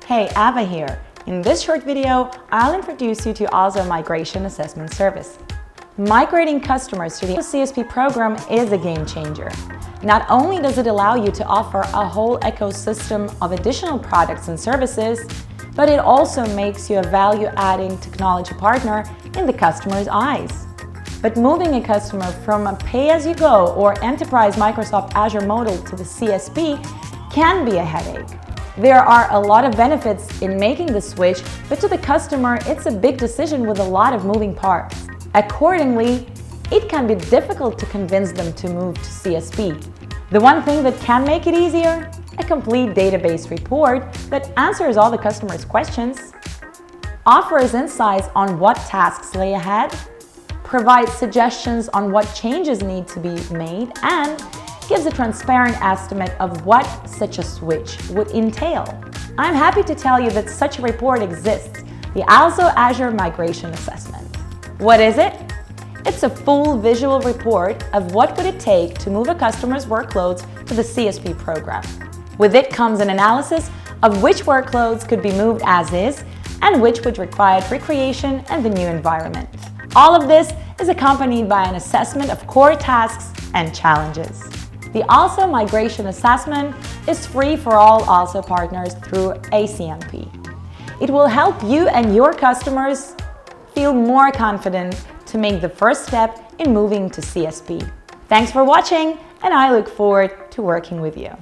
Hey, Ava here. In this short video, I'll introduce you to Azure Migration Assessment Service. Migrating customers to the CSP program is a game changer. Not only does it allow you to offer a whole ecosystem of additional products and services, but it also makes you a value-adding technology partner in the customer's eyes. But moving a customer from a pay-as-you-go or enterprise Microsoft Azure model to the CSP can be a headache. There are a lot of benefits in making the switch, but to the customer, it's a big decision with a lot of moving parts. Accordingly, it can be difficult to convince them to move to CSP. The one thing that can make it easier? A complete database report that answers all the customer's questions, offers insights on what tasks lay ahead, provides suggestions on what changes need to be made, and gives a transparent estimate of what such a switch would entail. I'm happy to tell you that such a report exists, the Azure Migration Assessment. What is it? It's a full visual report of what would it take to move a customer's workloads to the CSP program. With it comes an analysis of which workloads could be moved as is and which would require recreation and the new environment. All of this is accompanied by an assessment of core tasks and challenges. The Azure Migration Assessment is free for all Azure partners through ACMP. It will help you and your customers feel more confident to make the first step in moving to CSP. Thanks for watching, and I look forward to working with you.